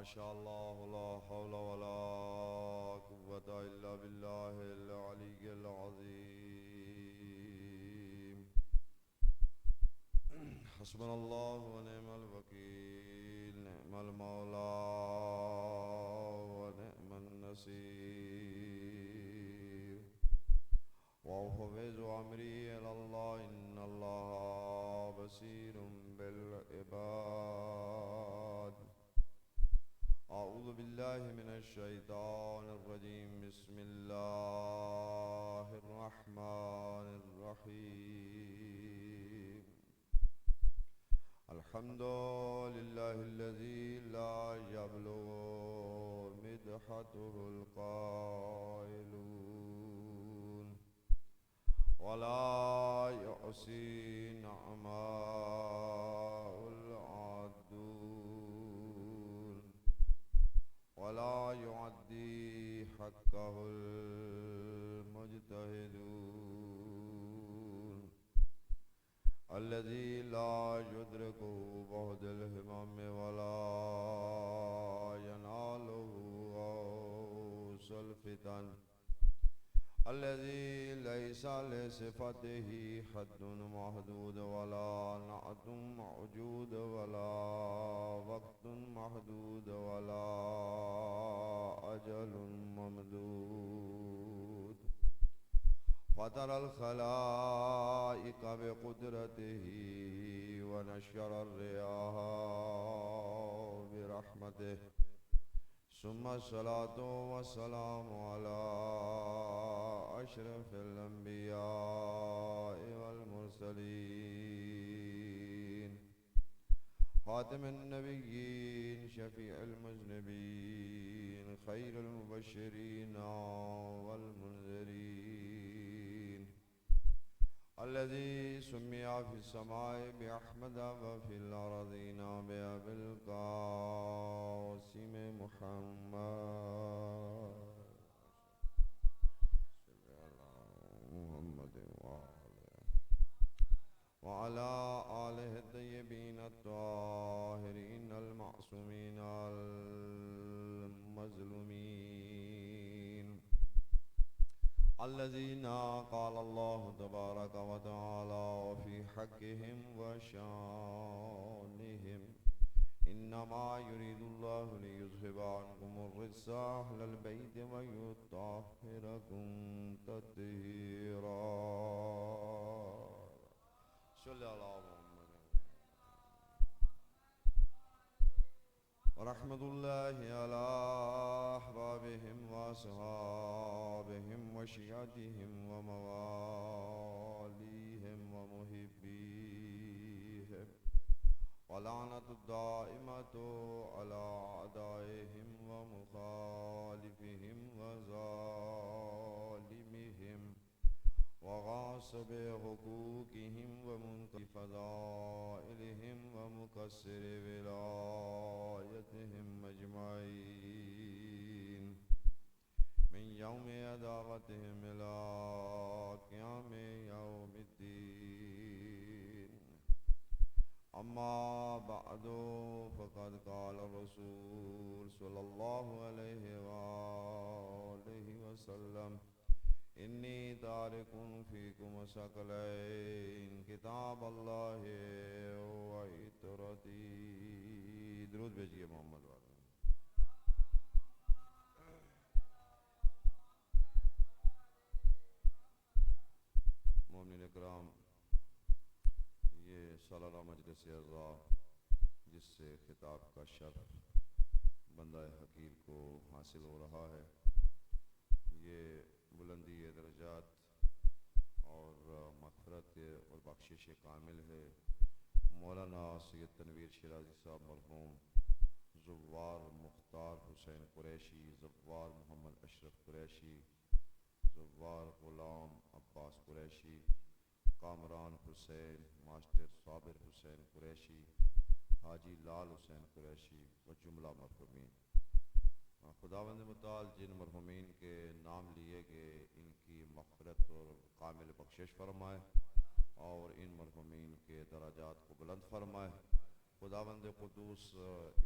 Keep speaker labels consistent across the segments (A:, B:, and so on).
A: माशाअल्लाह ला हौला वला कुव्वता इल्ला बिल्लाहिल अलिय्यिल अज़ीम। हस्बुनल्लाहु व निअमल वकील, निअमल मौला व निअमन नसीर। वअफ़विज़ु अमरी इलल्लाह इन्नल्लाहा बसीरुम बिल इबाद। अऊज़ु बिल्लाहि मिनश शैतानिर रजीम। बिस्मिल्लाहिर रहमानिर रहीम। अल्हम्दुलिल्लाहिल्लज़ी ला यब्लुगु मिदहतुहुल क़ाइलून वला युसी नअमाहुल आदून वला युअद्दी हक़्क़हुल मुज्तहिदून। अल्लज़ी ला युद्रिकुहु बहदुल हिमम वला यनालुहु गौसल फितन। अल्लज़ी लैसा लिसिफ़तिही हद्दुन महदूद वला नअतुन मौजूद वला वक़्तुन महदूद वला अजलुन ममदूद। फ़तरल ख़लाइक़ बिक़ुदरतिही व नश्शरर रियाहा बिरहमतिही। सुम्मा सलातो व सलामु अला अशरफिल अंबियाइ वल मुरसलीन, ख़ातिमिन नबिय्यीन, शफ़ीइल मुज़निबीन, ख़ैरुल मुबश्शिरीन वल मुनज़िरीन। अल्लज़ी सुम्मिया फ़िस समाइ बिअहमद व फ़िल अर्ज़ीना बिअबिल क़ासिम मुहम्मद व अला आलिहि तय्यबीन अत्ताहिरीन अल मासूमीन अल मज़लूमीन। अल्लज़ीना क़ाला अल्लाहु तबारक व तआला फ़ी हक़्क़िहिम व शानिहिम इन्नमा युरीदुल्लाहु लियुज़हिबा अन्कुमुर रिज्सा अहलल बैति व युत्तहिरकुम तत्हीरा। सल्लल्लाहु व रहमतुल्लाहि अला अहबाबिहिम व असहाबिहिम व शियअतिहिम व मवालीहिम व मुहिब्बीहिम व लानतु दाइमतु अला अदाइहिम व मुखालिफिहिम व ज़ालिमिहिम व गासिबि हुकूकिहिम व मुनकिरि फ़ज़ाइलिहिम व मुक़स्सिरि विलायतिहिम अजमईन मिन यौमि अदावतिहिम इला क़ियामि यौमिद्दीन। अम्मा बअदु फ़क़द क़ाला रसूल सल्लल्लाहु अलैहि वालिहि वसल्लम इन्नी तारिकुन फ़ीकुम सकलैन किताबल्लाहि व इतरती। दुरूद भेजिए मोहम्मद वाले। मोमिन इकराम, ये सालाना मजलिस अज़ा जिससे खिताब का शर्फ बंदा हकीर को हासिल हो रहा है, ये बुलंदी दर्जात और मग़फ़िरत और बख्शिश कामिल है। मौलाना सैयद तनवीर शिराज़ी साहब मरहूम, ज़ुव्वार मुख्तार हुसैन कुरैशी, ज़ुव्वार मोहम्मद अशरफ कुरैशी, ज़ुव्वार ग़ुलाम अब्बास कुरैशी, कामरान हुसैन, मास्टर साबिर हुसैन कुरैशी, हाजी लाल हुसैन कुरैशी व जुमला मरहूमीन। खुदावंद मुताल जिन मरहूमीन के नाम लिए गए, इनकी मग़फ़िरत और कामिल बख्शिश फरमाए और इन मरहूमीन के दराजात को बुलंद फरमाए। खुदावंद क़ुद्दूस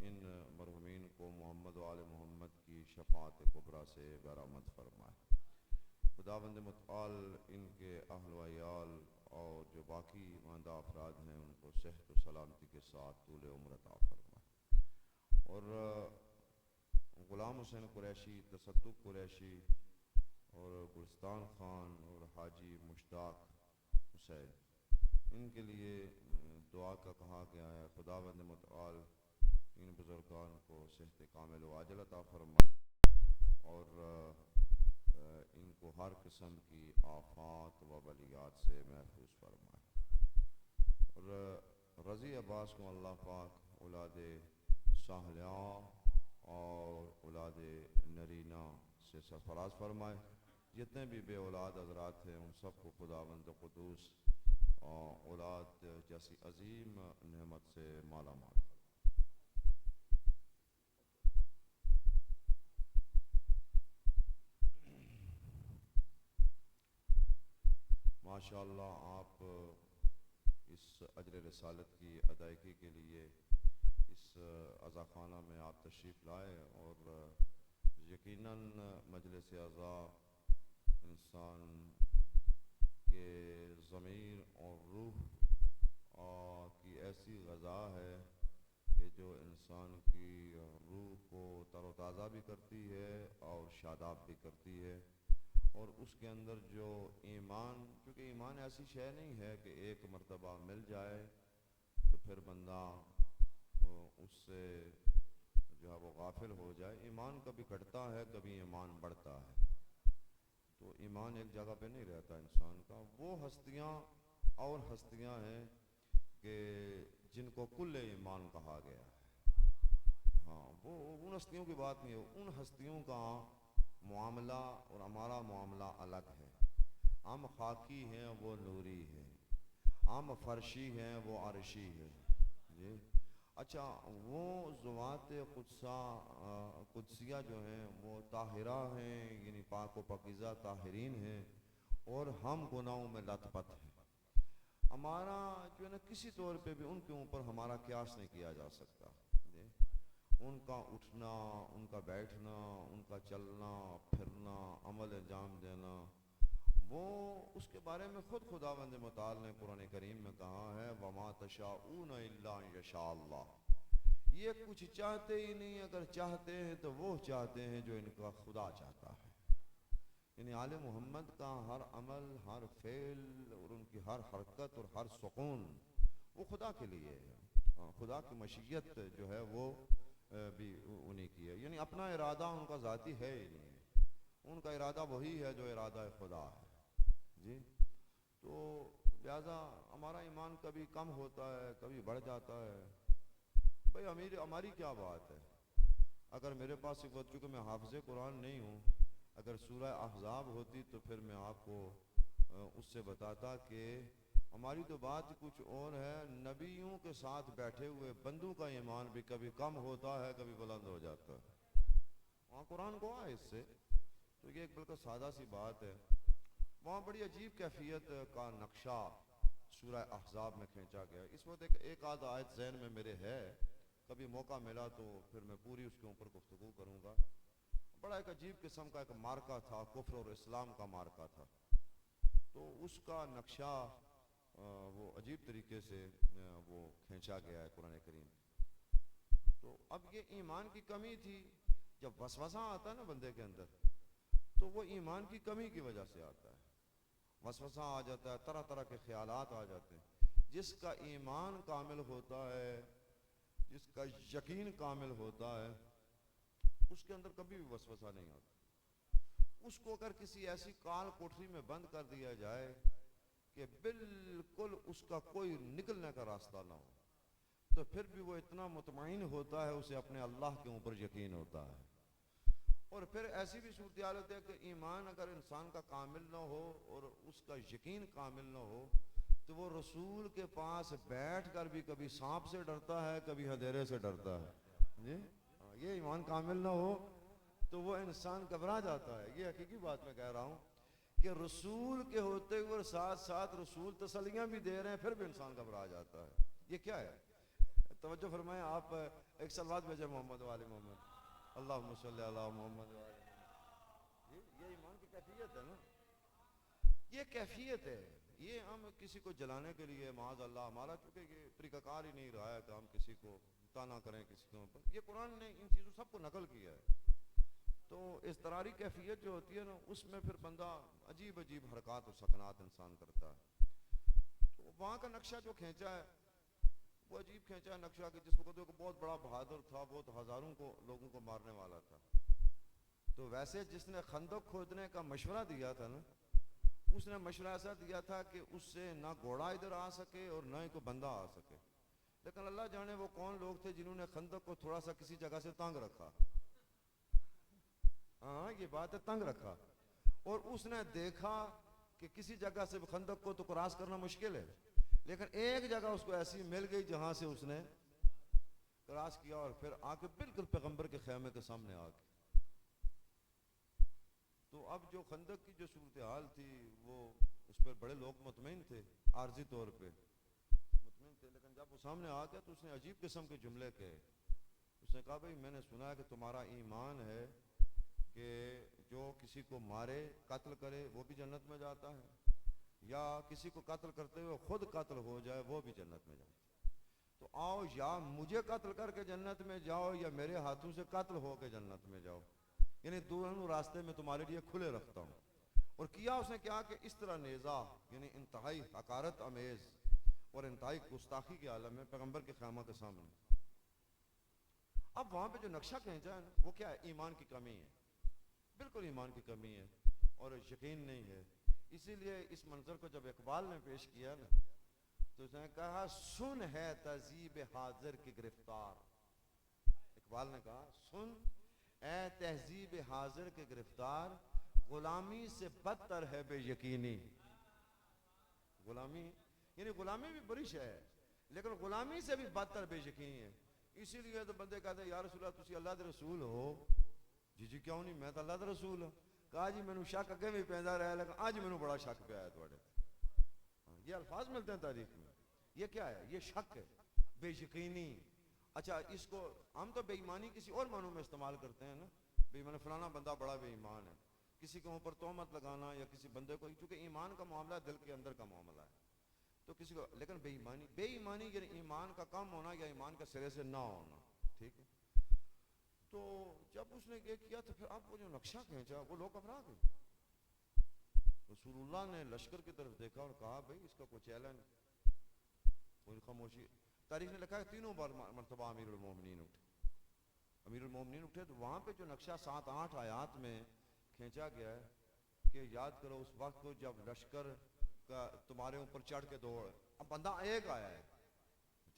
A: इन मरहुमीन को मोहम्मद व आले मोहम्मद की शफ़ाअत कुबरा से बरामद फरमाए। खुदावंद मुतआल इनके अहल व अयाल और जो बाकी मांदा अफराद हैं उनको सेहत व सलामती के साथ तूल उम्र अता फरमाए। और ग़ुलाम हुसैन कुरैशी, तसद्दुक़ कुरैशी और गुलिस्तान ख़ान और हाजी मुश्ताक हुसैन, इनके लिए दुआ का कहा गया है। खुदावंद मुतआल इन बुज़ुर्गान को सेहत कामिल व आजिल अता फरमाए और इनको हर किस्म की आफात व बलियात से महफूज फरमाए। और रज़ी अब्बास को अल्लाह पाक औलाद साहलिया और औलाद नरीना से सरफराज फरमाए। जितने भी बे औलाद हज़रात हैं उन सबको खुदावंद क़ुद्दूस औलाद जैसी अजीम नेमत से माला माल। माशाअल्लाह आप इस अजर रसालत की अदायगी के लिए इस अज़ाखाना में आप तशरीफ़ लाए और यकीनन मजलिस अज़ा इंसान के ज़मीर और रूह की ऐसी ग़ज़ा है कि जो इंसान की रूह को तरोताज़ा भी करती है और शादाब भी करती है। और उसके अंदर जो ईमान, क्योंकि ईमान ऐसी शय नहीं है कि एक मर्तबा मिल जाए तो फिर बंदा उससे जो है वो गाफिल हो जाए। ईमान कभी घटता है, कभी ईमान बढ़ता है। तो ईमान एक जगह पे नहीं रहता इंसान का। वो हस्तियाँ और हस्तियाँ हैं कि जिनको कुल्ले ईमान कहा गया है। हाँ, वो उन हस्तियों की बात नहीं है। उन हस्तियों का मामला और हमारा मामला अलग है। हम खाकी हैं, वो नूरी है। हम फर्शी हैं, वो अर्शी है जी। अच्छा, वो ज़ुवात कुदसिया जो हैं वो ताहिरा हैं, यानी पाक व पाकीज़ा ताहिरीन हैं और हम गुनाहों में लथपथ हैं। हमारा जो है ना किसी तौर पे भी उनके ऊपर हमारा क्यास नहीं किया जा सकता। उनका उठना, उनका बैठना, उनका चलना फिरना, अमल अंजाम देना, वो उसके बारे में खुद खुदावंद मुताल ने कुरान करीम में कहा है, वमा तशाऊन इल्ला यशा अल्लाह। ये कुछ चाहते ही नहीं, अगर चाहते हैं तो वो चाहते हैं जो इनका खुदा चाहता है। यानी आले मोहम्मद का हर अमल, हर फेल और उनकी हर हरकत और हर सुकून वो खुदा के लिए है। खुदा की मशीयत जो है वो भी उन्हीं की है। यानी अपना इरादा उनका ज़ाती है ही नहीं। उनका इरादा वही है जो इरादा खुदा है जी। तो लिहाजा हमारा ईमान कभी कम होता है, कभी बढ़ जाता है। भाई हमारी क्या बात है। अगर मेरे पास एक, चूँकि मैं हाफ़िज़ कुरान नहीं हूँ, अगर सूरह अहज़ाब होती तो फिर मैं आपको उससे बताता कि हमारी तो बात कुछ और है। नबियों के साथ बैठे हुए बंदों का ईमान भी कभी कम होता है, कभी बुलंद हो जाता है। वहाँ कुरान को है इससे। तो ये एक बिल्कुल सादा सी बात है। वहाँ बड़ी अजीब कैफियत का नक्शा सूरह अहज़ाब में खींचा गया। इस वक्त एक आध आयत ज़हन में मेरे है, कभी मौका मिला तो फिर मैं पूरी उसके ऊपर गुफ्तगू करूँगा। बड़ा एक अजीब किस्म का एक मार्का था, कुफ्र और इस्लाम का मार्का था। तो उसका नक्शा वो अजीब तरीके से वो खींचा गया है कुरान करीम। तो अब ये ईमान की कमी थी। जब वसवसा आता है ना बंदे के अंदर, तो वो ईमान की कमी की वजह से आता है। वसवसा आ जाता है, तरह तरह के ख्यालात आ जाते हैं। जिसका ईमान कामिल होता है, जिसका यकीन कामिल होता है, उसके अंदर कभी भी वसवसा नहीं आता। उसको अगर किसी ऐसी काल कोठरी में बंद कर दिया जाए कि बिल्कुल उसका कोई निकलने का रास्ता ना हो, तो फिर भी वो इतना मुतमईन होता है, उसे अपने अल्लाह के ऊपर यकीन होता है। और फिर ऐसी भी सूरत हाल होती है कि ईमान अगर इंसान का कामिल ना हो और उसका यकीन कामिल ना हो, तो वो रसूल के पास बैठ कर भी कभी सांप से डरता है, कभी अंधेरे से डरता है जी। ये ईमान कामिल ना हो तो वो इंसान घबरा जाता है। ये हकीकी बात मैं कह रहा हूँ कि रसूल के होते हुए साथ साथ रसूल तसल्लियाँ भी दे रहे हैं, फिर भी इंसान घबरा जाता है। ये क्या है? तवज्जो फरमाएं आप, एक सलवात भेजे मोहम्मद वाले मोहम्मद, अल्लाहुम्मा सल्ली अला मोहम्मद वाले मोहम्मद। ये ईमान की कैफियत है ना, ये कैफियत है। ये हम किसी को जलाने के लिए माज़ अल्लाह, हमारा चूंकि ये तरीकाकार ही नहीं रहा है कि हम किसी को ताना करें किसी के ऊपर, ये कुरान ने इन चीज़ों सबको नकल किया है। तो इस तरारी कैफियत जो होती है ना, उसमें फिर बंदा अजीब अजीब हरकत और सकनात इंसान करता है। तो वहाँ का नक्शा जो खींचा है वो अजीब खींचा है नक्शा, कि जिस वक्त को बहुत बड़ा बहादुर था, बहुत हज़ारों को लोगों को मारने वाला था। तो वैसे जिसने खंदक खोदने का मशवरा दिया था ना, उसने मशवरा ऐसा दिया था कि उससे ना घोड़ा इधर आ सके और ना ही कोई बंदा आ सके। लेकिन अल्लाह जाने वो कौन लोग थे जिन्होंने खंदक को थोड़ा सा किसी जगह से तंग रखा। हाँ ये बात है, तंग रखा। और उसने देखा कि किसी जगह से खंदक को तो क्रॉस करना मुश्किल है, लेकिन एक जगह उसको ऐसी मिल गई जहां से उसने क्रॉस किया और फिर आके बिल्कुल पैगंबर के खेमे के सामने आ गए। तो अब जो खंदक की जो सूरत हाल थी वो, उस पर बड़े लोग मुतमईन थे, आर्जी तौर पे मुतमईन थे, लेकिन जब वो सामने आ गया तो उसने अजीब किस्म के जुमले कहे। उसने कहा भाई मैंने सुना है कि तुम्हारा ईमान है कि जो किसी को मारे कत्ल करे वो भी जन्नत में जाता है, या किसी को कत्ल करते हुए खुद कत्ल हो जाए वो भी जन्नत में जाता है। तो आओ या मुझे कत्ल करके जन्नत में जाओ या मेरे हाथों से कत्ल हो के जन्नत में जाओ, यानी दोनों रास्ते में तुम्हारे लिए खुले रखता हूँ। और किया उसने क्या कि इस तरह नेज़ा, यानी इंतहाई हकारत अमेज और इंतहाई गुस्ताखी के आलम में पैगंबर के ख़ैमा के सामने। अब वहाँ पे जो नक्शा खींचा है ना, वो क्या है? ईमान की कमी है, बिल्कुल ईमान की कमी है और यकीन नहीं है। इसीलिए इस मंजर को जब इकबाल ने पेश किया ना, तो उसने कहा सुन है तहजीब हाजिर की गिरफ्तार। इकबाल ने कहा सुन ए तहजीब हाजिर के गिरफ्तार, गुलामी से बदतर है बेयकीनी। गुलामी यानी गुलामी भी बुरी शय है, लेकिन गुलामी से भी बदतर बेयकीनी है। इसीलिए तो बंदे कहते हैं या रसूल अल्लाह तुसी अल्लाह दे रसूल हो। जी जी क्यों नहीं, मैं तो अल्लाह दा रसूल हूं। कहा जी मैनू शक अगे भी पैदा रहा, लेकिन अज मैनू बड़ा शक पे आया थोड़े। ये अल्फाज मिलते हैं तारीख में। ये क्या है? ये शक है, बेयकीनी। अच्छा इसको हम तो बेईमानी किसी और मानों में इस्तेमाल करते हैं ना, बेईमान फलाना बंदा बड़ा बेईमान है, किसी के ऊपर तोहमत लगाना या किसी बंदे को, चूंकि ईमान का मामला दिल के अंदर का मामला है तो किसी को, लेकिन बेईमानी, बेईमानी यानी ईमान का कम होना या ईमान का सिरे से ना होना। ठीक है, तो जब उसने ये किया तो फिर आप वो जो नक्शा खींचा वो लोग घबरा गए। रसूलुल्लाह ने लश्कर की तरफ देखा और कहा भाई इसका कोई चैलेंज, कोई खामोशी। तारीख ने लिखा है तीनों बार मरतबा अमीरुल मोमिनीन उठे, अमीरुल मोमिनीन उठे। तो वहाँ पे जो नक्शा 7-8 आयात में खींचा गया है कि याद करो उस वक्त को जब लश्कर का तुम्हारे ऊपर चढ़ के दौड़, अब बंदा एक आया है,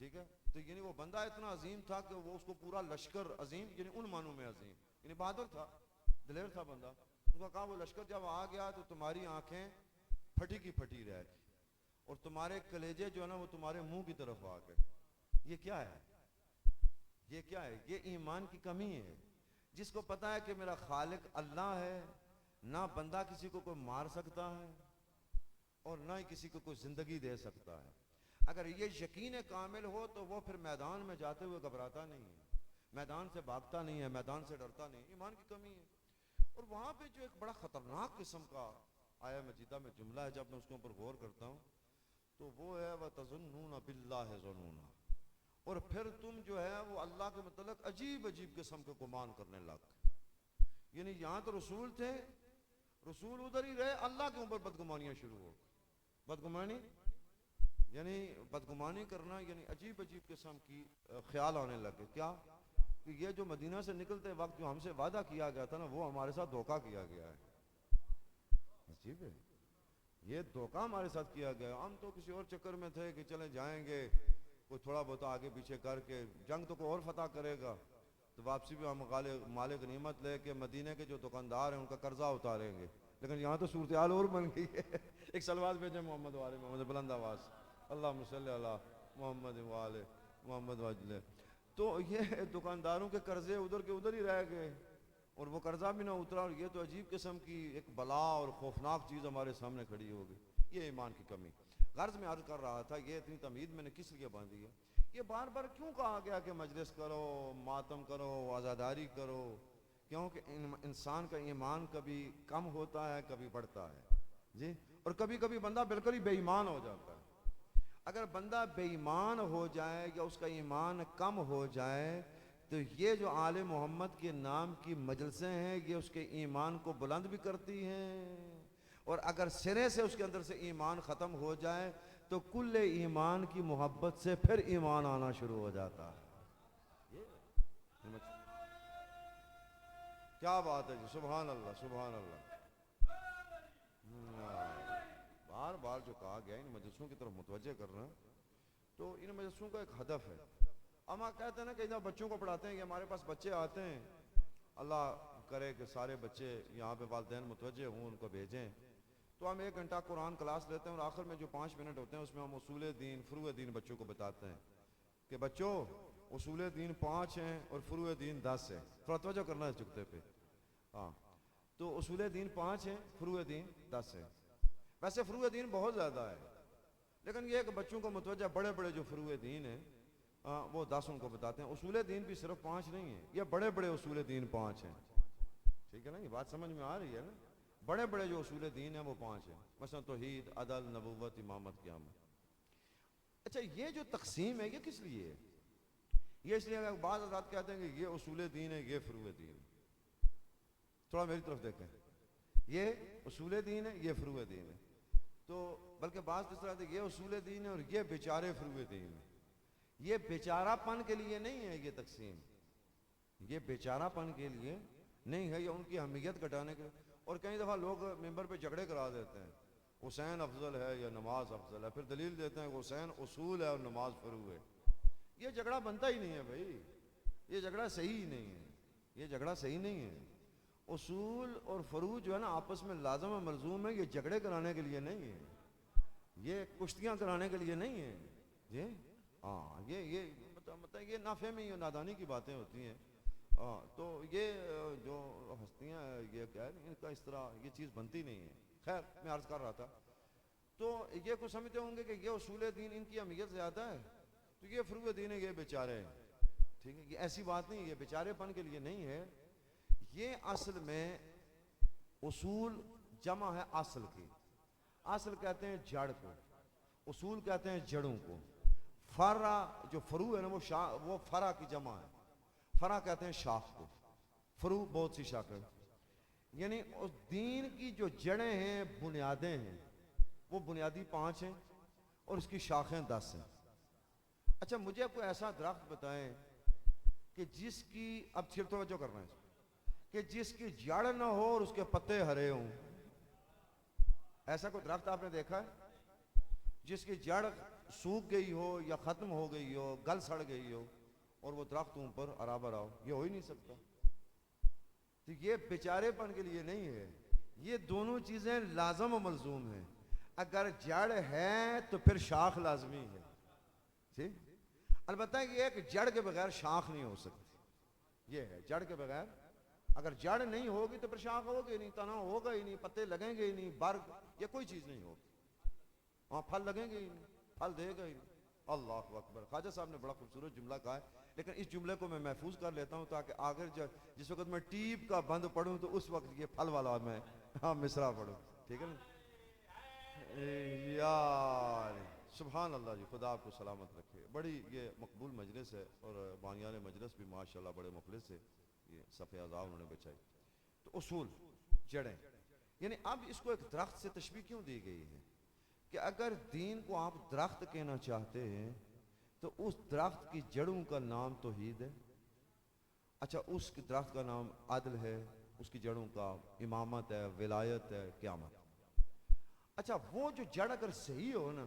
A: ठीक है, तो यानी वो बंदा इतना अजीम था कि वो उसको पूरा लश्कर अजीम, यानी उन मानों में अजीम, यानी बहादुर था, दिलेर था बंदा। उनका कहा वो लश्कर जब आ गया तो तुम्हारी आंखें फटी की फटी रह गई और तुम्हारे कलेजे जो है ना वो तुम्हारे मुंह की तरफ आ गए। ये क्या है? ये क्या है? ये ईमान की कमी है। जिसको पता है कि मेरा खालिक अल्लाह है, ना बंदा किसी को कोई मार सकता है और ना ही किसी को कोई जिंदगी दे सकता है, अगर ये यकीन कामिल हो तो वो फिर मैदान में जाते हुए घबराता नहीं है, मैदान से भागता नहीं है, मैदान से डरता नहीं। ईमान की कमी है। और वहाँ पे जो एक बड़ा ख़तरनाक किस्म का आया मजीदा में जुमला है, जब मैं उसके ऊपर गौर करता हूँ तो वो है व तज़ुन्नून बिल्लाहि ज़ुन्नूना, और फिर तुम जो है वो अल्लाह के मतलब अजीब अजीब किस्म के गुमान करने लग। यानी यहाँ तो रसूल थे, रसूल उधर ही रहे, अल्लाह के ऊपर बदगुमानियाँ शुरू हो। बदगुमानी यानी बदगुमानी करना, यानी अजीब अजीब किस्म की ख्याल आने लगे। क्या कि ये जो मदीना से निकलते वक्त जो हमसे वादा किया गया था ना, वो हमारे साथ धोखा किया गया है। अजीब है, ये धोखा हमारे साथ किया गया। हम तो किसी और चक्कर में थे कि चले जाएंगे, कोई थोड़ा बहुत आगे पीछे करके, जंग तो कोई और फतह करेगा, तो वापसी भी हम मालिक गनीमत लेके मदीने के जो दुकानदार हैं उनका कर्जा उतारेंगे। लेकिन यहाँ तो सूरत हाल और बन गई है। एक सलवात भेजे मोहम्मद वाले मोहम्मद बुलंद आवाज़, अल्लाहुम्मा सल्ली अला मोहम्मद वाले मोहम्मद वाजले। तो ये दुकानदारों के कर्जे उधर के उधर ही रह गए और वो कर्जा भी ना उतरा, और ये तो अजीब किस्म की एक बला और खौफनाक चीज़ हमारे सामने खड़ी हो गई। ये ईमान की कमी। गर्ज में अर्ज कर रहा था, ये इतनी तमीद मैंने किस लिए बांधी है, ये बार बार क्यों कहा गया कि मजलिस करो, मातम करो, आज़ादारी करो? क्योंकि इंसान का ईमान कभी कम होता है, कभी बढ़ता है जी, और कभी कभी बंदा बिल्कुल ही बेईमान हो जाता है। अगर बंदा बेईमान हो जाए या उसका ईमान कम हो जाए तो ये जो आले मोहम्मद के नाम की मजलिसें हैं ये उसके ईमान को बुलंद भी करती हैं, और अगर सिरे से उसके अंदर से ईमान ख़त्म हो जाए तो कुल्ले ईमान की मोहब्बत से फिर ईमान आना शुरू हो जाता है। क्या बात है जी, सुभान अल्लाह, सुभान अल्लाह। बार बार जो कहा गया इन मजलिसों की तरफ मुतवज्जे करना, तो इन मजलिसों का एक हदफ है। हम कहते हैं ना कई बच्चों को पढ़ाते हैं कि हमारे पास बच्चे आते हैं, अल्लाह करे कि सारे बच्चे यहाँ पे वालिदैन मुतवज्जे हों, उनको भेजें, तो हम 1 घंटा कुरान क्लास लेते हैं और आखिर में जो 5 मिनट होते हैं उसमें हम उसूल दीन, फुरूए दीन बच्चों को बताते हैं कि बच्चों उसूल दीन 5 हैं और फुरूए दीन 10 है। थोड़ा तवज्जो करना है चुकते पे। हाँ, तो उसूल दीन 5 है, फुरूए दीन 10 है। वैसे फुरूए दीन बहुत ज़्यादा है, लेकिन ये कि बच्चों को मुतवज्जा बड़े बड़े जो फुरूए दीन है वो 10 उनको बताते हैं। उसूल दीन भी सिर्फ 5 नहीं है, ये बड़े बड़े उसूल दीन 5 हैं। ठीक है ना, ये बात समझ में आ रही है ना? बड़े बड़े जो उसूल दीन है वो 5 हैं, मसलन तौहीद, अदल, नबूवत, इमामत, क़यामत। अच्छा, ये जो तकसीम है ये किस लिए है? ये इसलिए अगर बाज़ हज़रात कहते हैं कि ये उसूल दीन है, ये फुरूए दीन है। थोड़ा मेरी तरफ देखें, ये उसूल दीन है, ये फुरूए दीन है, तो बल्कि बात इस तरह से ये उसूल दीन है और ये बेचारे फुरूए दीन है। ये बेचारापन के लिए नहीं है ये तकसीम, ये बेचारापन के लिए नहीं है, ये उनकी अहमियत घटाने के। और कई दफ़ा लोग मेंबर पे झगड़े करा देते हैं, हुसैन अफजल है या नमाज अफजल है, फिर दलील देते हैं हुसैन उसूल है और नमाज फरू है। ये झगड़ा बनता ही नहीं है भाई, ये झगड़ा सही ही नहीं है, ये झगड़ा सही नहीं है। उसूल और फरू जो है ना आपस में लाजम और मलजूम है, ये झगड़े कराने के लिए नहीं है, ये कुश्तियाँ कराने के लिए नहीं है जी। हाँ, ये मतलब ये नाफहमी और नादानी की बातें होती हैं। हाँ, तो ये जो हस्तियाँ ये क्या है, इनका इस तरह ये चीज़ बनती नहीं है। खैर, मैं अर्ज़ कर रहा था, तो ये कुछ समझते होंगे कि ये उसूल दीन इनकी अहमियत ज़्यादा है, तो ये फुरूए दीन है, ये बेचारे हैं। ठीक है, ये ऐसी बात नहीं है, ये बेचारेपन के लिए नहीं है। ये असल में उसूल जमा है असल की। असल कहते हैं जड़ को, उसूल कहते हैं जड़ों को। फरा जो फरू है ना वो फरा की जमा है। फरा कहते हैं शाख को, फरू बहुत सी शाखें, यानी उस दीन की जो जड़ें हैं, बुनियादें हैं, वो बुनियादी 5 हैं और उसकी शाखें 10 हैं। अच्छा, मुझे कोई ऐसा दरख्त बताएं कि जिसकी, अब फिर तवज्जो करना है, कि जिसकी जड़ ना हो और उसके पत्ते हरे हों? ऐसा कोई दरख्त आपने देखा है जिसकी जड़ सूख गई हो या ख़त्म हो गई हो, गल सड़ गई हो, और वो दरख्त ऊपर बराबर आओ? ये हो ही नहीं सकता। तो ये बेचारेपन के लिए नहीं है, ये दोनों चीज़ें लाजम और मलजूम हैं। अगर जड़ है तो फिर शाख लाजमी है, ठीक। अलबत्ता कि एक जड़ के बगैर शाख नहीं हो सकती, ये है। जड़ के बगैर अगर जड़ नहीं होगी तो फिर शाख होगी नहीं, तना होगा ही नहीं, पत्ते लगेंगे ही नहीं, बर्ग, ये कोई चीज़ नहीं होगी। वहाँ फल लगेंगे ही नहीं, फल देगा ही नहीं। अल्लाह अकबर। ख्वाजा साहब ने बड़ा खूबसूरत जुमला कहा है, लेकिन इस जुमले को मैं महफूज कर लेता हूँ ताकि आगे जिस वक्त मैं टीप का बंद पढ़ूँ तो उस वक्त ये फल वाला मैं मिसरा पढ़ूँ। ठीक है ना यार? सुभान अल्लाह जी, खुदा आपको सलामत रखे। बड़ी ये मकबूल मजलिस है और बानियान मजलिस भी माशाल्लाह बड़े मुखलिस है। ये सफ़े आज़ा उन्होंने बचाई। तो उसूल जड़ें, यानी अब इसको एक दरख्त से तशबीह क्यों दी गई है कि अगर दीन को आप दरख्त कहना चाहते हैं तो उस दरख्त की जड़ों का नाम तौहीद है। अच्छा, उस दरख्त का नाम अदल है, उसकी जड़ों का इमामत है, विलायत है, क़यामत। अच्छा, वो जो जड़ अगर सही हो ना,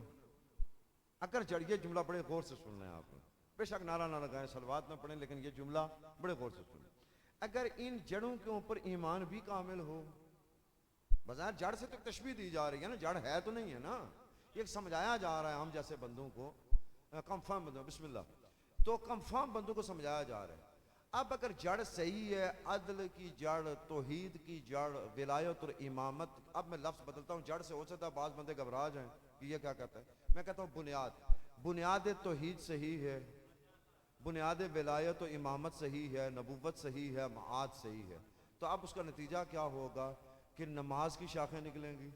A: अगर जड़, ये जुमला बड़े गौर से सुनना है आपने, बेशक नारा ना लगाएं, सलवात ना पढ़ें, लेकिन ये जुमला बड़े गौर से सुनें। अगर इन जड़ों के ऊपर ईमान भी कामिल हो, बाजार जड़ से तो तशबीह दी जा रही है ना, जड़ है तो नहीं है ना, ये समझाया जा रहा है हम जैसे बंदों को, कंफर्म बंदों, बिस्मिल्लाह, तो कंफर्म बंदों को समझाया जा रहा है। अब अगर जड़ सही है, अदल की जड़, तौहीद की जड़, विलायत और इमामत, अब मैं लफ्ज़ बदलता हूँ, जड़ से हो सकता है बाज़ बंदे घबरा जाएं कि ये क्या कहता है। मैं कहता हूँ बुनियाद, बुनियाद तौहीद सही है बुनियाद विलायत और इमामत सही है, नबूवत सही है, माद सही है, तो अब उसका नतीजा क्या होगा कि नमाज की शाखें निकलेंगी।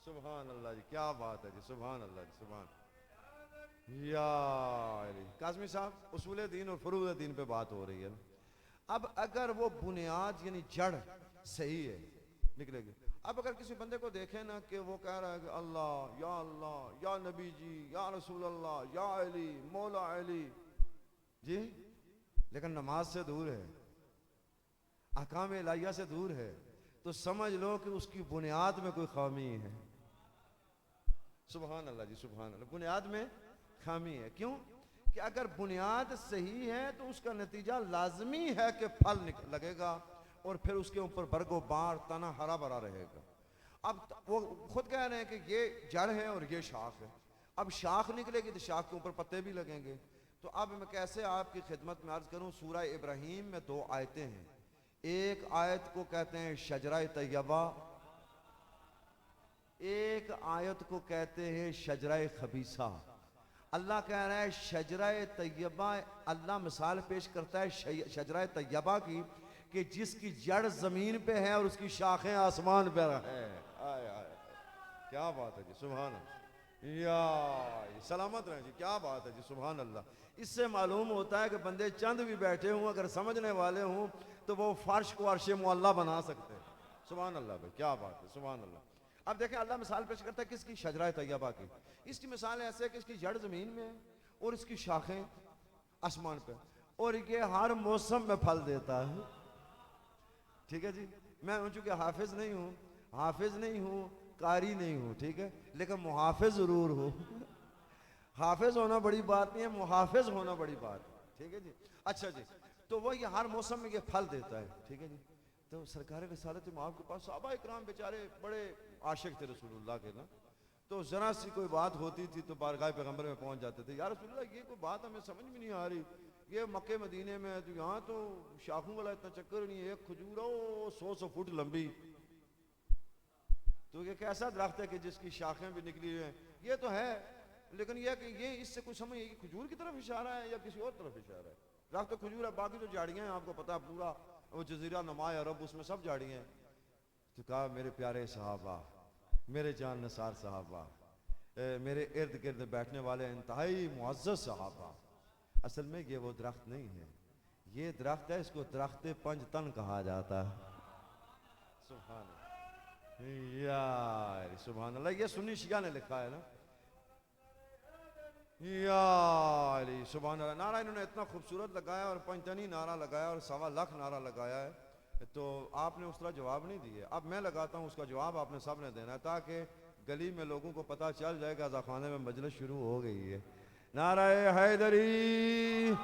A: सुभान अल्लाह जी, क्या बात है जी, सुभान अल्लाह जी, सुभान या अली। काज़मी साहब, उसूल दीन और फरूज़ दीन पे बात हो रही है। अब अगर वो बुनियाद यानी जड़ सही है, निकलेगी। अब अगर किसी बंदे को देखे ना कि वो कह रहा है कि अल्लाह या नबी जी या रसूल अल्लाह या अली मौला अली जी, लेकिन नमाज से दूर है, अहकाम इलाहिया से दूर है, तो समझ लो कि उसकी बुनियाद में कोई खामी है। सुभान अल्लाह जी, सुभान अल्लाह। बुनियाद में खामी है। क्यों? कि अगर बुनियाद सही है तो उसका नतीजा लाजमी है कि फल लगेगा और फिर उसके ऊपर बरगो बार तना हरा भरा रहेगा। अब वो खुद कह रहे हैं कि ये जड़ है और ये शाख है। अब शाख निकलेगी तो शाख के ऊपर पत्ते भी लगेंगे। तो अब मैं कैसे आपकी खिदमत में अर्ज करूं, सूरह इब्राहीम में 2 आयतें हैं। एक आयत को कहते हैं शजरा तैयबा, एक आयत को कहते हैं शजरा खबीसा। अल्लाह कह रहा है शजरा तैयबा, अल्लाह मिसाल पेश करता है शजरा तैयबा की कि जिसकी जड़ जमीन पे है और उसकी शाखें आसमान पे है। आय आय, क्या बात है जी, सुभान अल्लाह या सलामत रहे जी, क्या बात है जी, सुभान अल्लाह। इससे मालूम होता है कि बंदे चंद भी बैठे हों, अगर समझने वाले हों तो वो फर्श को अर्श मुअल्ला बना सकते हैं। सुभान अल्लाह भाई, क्या बात है, सुभान अल्लाह। अब देखें अल्लाह मिसाल पेश करता है किसकी, शजरा तैयबा की। इसकी मिसाल ऐसे है कि इसकी जड़ जमीन में है और इसकी शाखें आसमान पे, और ये हर मौसम में फल देता है। ठीक है जी, मैं चूंकि हाफिज नहीं हूँ, कारी नहीं हूँ, ठीक है, लेकिन मुहाफिज जरूर हूँ। हाफिज होना बड़ी बात नहीं है, मुहाफिज होना बड़ी बात है। ठीक है जी। अच्छा जी, तो वो ये हर मौसम में ये फल देता है। ठीक है जी। तो सरकार रिसालत मआब के पास सहाबा इकराम बेचारे बड़े आशिक थे रसूलुल्लाह के ना, तो जरा सी कोई बात होती थी तो बारगाह पैगंबर में पहुंच जाते थे, यार रसूलुल्लाह ये कोई बात हमें समझ में नहीं आ रही, ये मक्के मदीने में है तो यहाँ तो शाखों वाला इतना चक्कर नहीं है, एक खजूर हो 100 फुट लंबी, तो ये कैसा दरख्त है कि जिसकी शाखें भी निकली हुई हैं। ये तो है, लेकिन ये कि ये इससे कुछ समझ, ये खजूर की तरफ इशारा है या किसी और तरफ इशारा है। दरख्त तो खजूर है, बाकी जो झाड़ियाँ हैं आपको पता है, पूरा वो जजीरा नमा अरब उसमें सब झाड़ियाँ हैं। तो कहा मेरे प्यारे सहाबा, मेरे जान नसार सहाबा, मेरे इर्द गिर्द बैठने वाले इंतहाई मुअज़्ज़ज़ सहाबा, असल में ये वो दरख्त नहीं है, ये दरख्त है, इसको दरख्त पंजतन कहा जाता है। सुभान यार, सुभान अल्लाह। ये सुन्नी शिया ने लिखा है ना, यार सुभान अल्लाह। नारा इन्होंने इतना खूबसूरत लगाया और पंजतनी नारा लगाया और 1.25 लाख नारा लगाया है, तो आपने उस तरह जवाब नहीं दिए। अब मैं लगाता हूँ उसका जवाब, आपने सब ने देना है ताकि गली में लोगों को पता चल जाएगा अज़ाखाने में मजलिस शुरू हो गई है। नाराए हैदरी,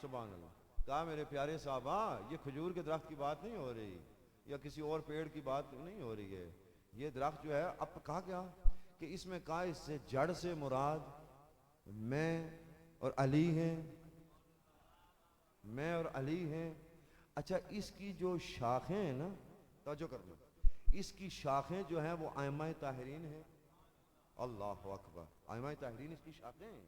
A: सुभान अल्लाह। कहा मेरे प्यारे साहबा, ये खजूर के दरख्त की बात नहीं हो रही या किसी और पेड़ की बात नहीं हो रही है, ये दरख्त जो है, अब कहा क्या कि इसमें कहा इससे जड़ से मुराद मैं और अली हैं, मैं और अली हैं। अच्छा, इसकी जो शाखें हैं ना, तवज्जो करना, इसकी शाखें जो हैं वो आइमा ताहिरीन है। अल्लाह अकबर, आइमा ताहिरीन इसकी शाखें हैं।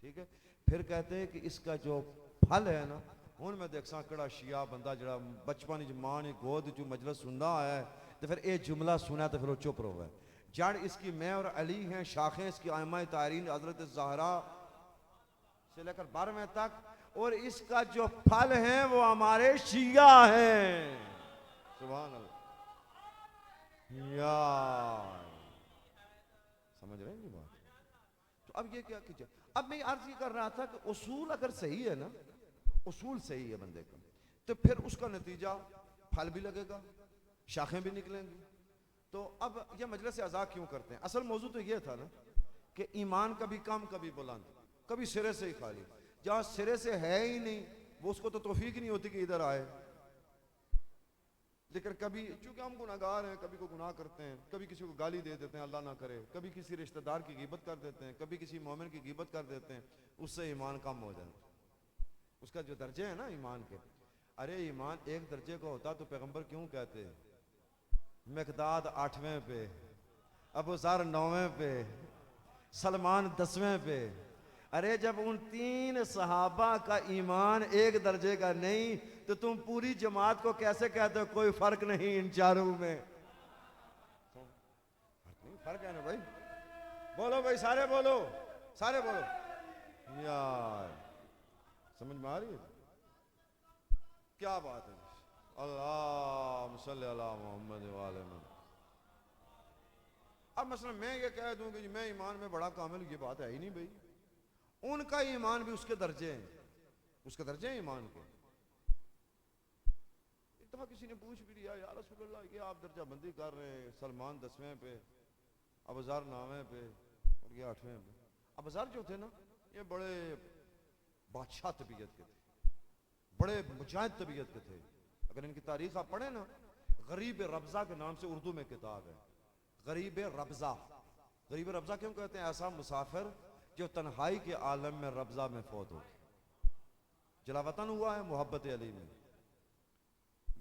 A: ठीक है। फिर कहते हैं कि इसका जो फल है ना, हूँ मैं देखसा कड़ा शिया बंदा जरा बचपन च मां ने गोद चू मजलिस सुनता है तो फिर ये जुमला सुना तो फिर वो चुप रहो है। जड़ इसकी मैं और अली हैं, शाखें इसकी आइमा ताहिरीन हजरत ज़हरा से लेकर 12वें तक, और इसका जो फल है वो हमारे शिया हैं। सुभान अल्लाह, यार समझ रहे हैं बात। तो अब ये क्या कीजिए, अब मैं अर्ज ये कर रहा था कि उसूल अगर सही है ना, उसूल सही है बंदे का, तो फिर उसका नतीजा फल भी लगेगा, शाखें भी निकलेंगी। तो अब ये मजलिस अज़ा क्यों करते हैं? असल मौजू तो ये था ना कि ईमान कभी कम कभी बुलंद, कभी सिरे से ही खाली। जहाँ सिरे से है ही नहीं वो उसको तो तौफीक नहीं होती कि इधर आए। लेकिन कभी चूंकि हम गुनाहगार हैं, कभी को गुनाह करते हैं, कभी किसी को गाली दे देते हैं, अल्लाह ना करे, कभी किसी रिश्तेदार की गिबत कर देते हैं, कभी किसी मोमिन की गिबत कर देते हैं, उससे ईमान कम हो जाता है। उसका जो दर्जे है ना ईमान के, अरे ईमान एक दर्जे का होता तो पैगंबर क्यों कहते हैं मिकदाद 8वें पे, अबू ज़र 9वें पे, सलमान 10वें पे, अरे जब उन 3 सहाबा का ईमान एक दर्जे का नहीं तो तुम पूरी जमात को कैसे कहते हो कोई फर्क नहीं इन चारों में? फर्क है ना भाई। बोलो भाई, सारे बोलो, सारे बोलो यार। समझ में आ रही है? क्या बात है। अल्लाह सल्ली अला मोहम्मद वाले में। अब मसलन मैं ये कह दूं कि मैं ईमान में बड़ा कामिल, ये बात है ही नहीं भाई। उनका ईमान भी उसके दर्जे हैं, उसके दर्जे हैं ईमान के। एक दफा किसी ने पूछ भी लिया, या रसूल अल्लाह ये आप दर्जा बंदी कर रहे हैं, सलमान 10वें पे, अबूज़र 9वें पे और ये 8वें पे। अबूज़र जो थे ना, ये बड़े बादशाह तबीयत के थे, बड़े मुजाहिद तबीयत के थे। अगर इनकी तारीख आप पढ़े ना, गरीब रब्जा के नाम से उर्दू में किताब है, गरीब रब्जा। गरीब रब्जा क्यों कहते हैं? ऐसा मुसाफिर जो तन्हाई के आलम में रब्जा में फौत हो, जलावतन हुआ है मोहब्बत अली में।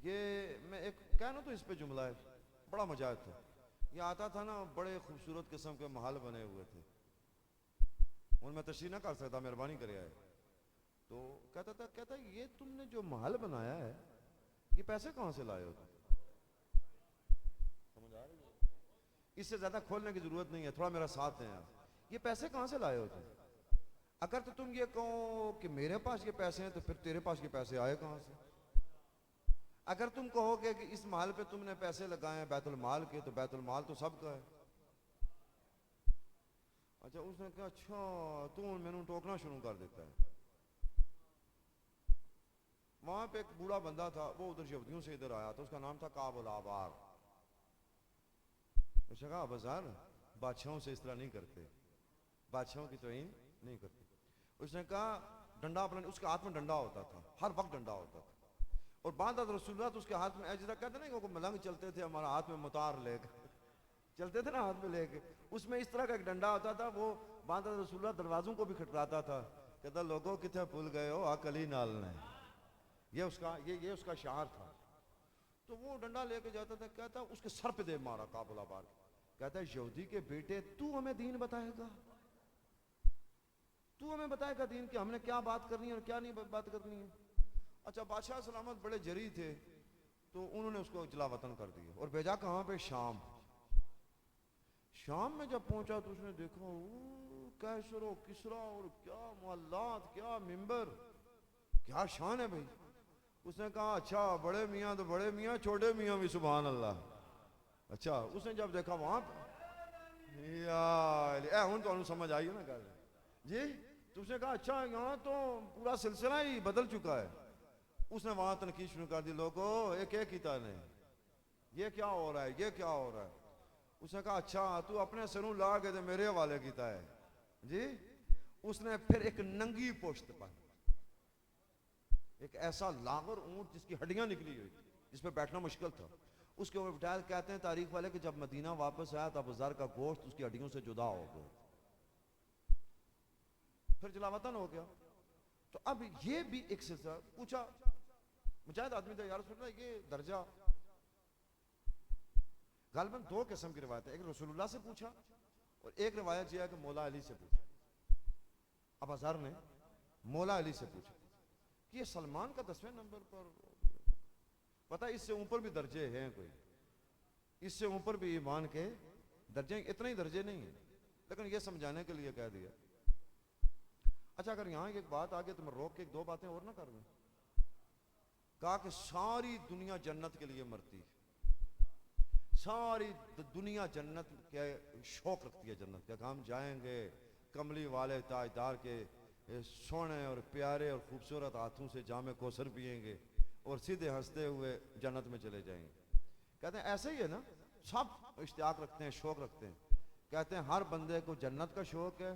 A: ये मैं एक कहना तो इस पे जुमला है, बड़ा मुजाहिद था। ये आता था ना, बड़े खूबसूरत किस्म के महल बने हुए थे, उनमें तशरीह ना कर सकता, मेहरबानी करे आए। तो कहता ये तुमने जो महल बनाया है ये पैसे कहां से लाए हो? समझ आ रही है? इससे ज्यादा खोलने की जरूरत नहीं है, थोड़ा मेरा साथ दें आप। ये पैसे कहां से लाए हो तुम? अगर तो तुम ये कहो कि मेरे पास ये पैसे हैं तो फिर तेरे पास ये पैसे आए कहां से? अगर तुम कहोगे कि इस महल पे तुमने पैसे लगाए हैं बैतुल माल के, तो बैतुल माल तो सबका है। अच्छा, उसने कहा अच्छा तू मैंने टोकना शुरू कर देता है। वहां पे एक बूढ़ा बंदा था, वो उधर यहूदियों से इधर आया था, उसका नाम था काबुल आबार। उसने कहा अबूज़र बादशाहों से इस तरह नहीं करते, बादशाहों की तौहीन नहीं करते। उसने कहा डंडा अपना, उसके हाथ में डंडा होता था, हर वक्त डंडा होता था, और बांधा था रसूलुल्लाह तो उसके हाथ में, ऐसा कहते ना कि मलंग चलते थे हमारा हाथ में मुतार लेके चलते थे ना, हाथ में लेके, उसमें इस तरह का एक डंडा होता था, वो बांधा था रसूलुल्लाह, दरवाजों को भी खटखटाता था, कहता लोगों कितने भूल गए हो अकली नाल ने। ये उसका शार था। तो वो डंडा लेके जाता था, कहता उसके सर पे दे मारा काबुल आबाद। कहता है यहूदी के बेटे तू हमें दीन बताएगा, तू हमें बताएगा दीन कि हमने क्या बात करनी है और क्या नहीं बात करनी है। अच्छा, बादशाह सलामत बड़े जरी थे, तो उन्होंने उसको जलावतन कर दिया और भेजा कहां पे? शाम। शाम में जब पहुंचा तो उसने देखा कैसर और किसरा और क्या मोहल्लात, क्या मिंबर, क्या शान है भाई। उसने कहा अच्छा बड़े मियाँ तो बड़े मियाँ, छोटे मियाँ भी सुभान अल्लाह। अच्छा, उसने जब देखा वहां यार हूं तो समझ आई ना गल जी। तो उसने कहा अच्छा यहाँ तो पूरा सिलसिला ही बदल चुका है। उसने वहां तनकीद शुरू कर दी, लोगों ये क्या किया ने, ये क्या हो रहा है, ये क्या हो रहा है। उसने कहा अच्छा तू अपने सिरों ला के तो मेरे हवाले किया है जी। उसने फिर एक नंगी पुश्त पर एक ऐसा लागर ऊंट जिसकी हड्डियां निकली हुई, जिस पर बैठना मुश्किल था, उसके ऊपर बिठाया। कहते हैं तारीख वाले कि जब मदीना वापस आया तो अबूज़र का गोश्त उसकी हड्डियों से जुदा हो गया, फिर जलावतन हो गया। तो अब ये भी एक सिलसिला। पूछा मुजाहिद आदमी था, यार सुन ये दर्जा गालिबन 2 किस्म की रिवायत है, एक रसूलुल्लाह से पूछा और एक रिवायत यह है कि मौला अली से पूछा। अबूज़र ने मौला अली से पूछा कि ये सलमान का 10वें नंबर पर, पता इससे ऊपर भी दर्जे हैं कोई, इससे ऊपर भी ईमान के दर्जे, इतने ही दर्जे नहीं है, लेकिन ये समझाने के लिए कह दिया। अच्छा, अगर यहां एक बात आगे तो मैं रोक के 2 बातें और ना कर दूं। कहा कि सारी दुनिया जन्नत के लिए मरती है, सारी दुनिया जन्नत के शौक रखती है, जन्नत के हम जाएंगे, कमली वाले ताजदार के सोने और प्यारे और खूबसूरत हाथों से जामे कौसर पिएंगे और सीधे हंसते हुए जन्नत में चले जाएंगे। कहते हैं ऐसे ही है ना, सब इश्तियाक रखते हैं, शौक रखते हैं। कहते हैं हर बंदे को जन्नत का शौक है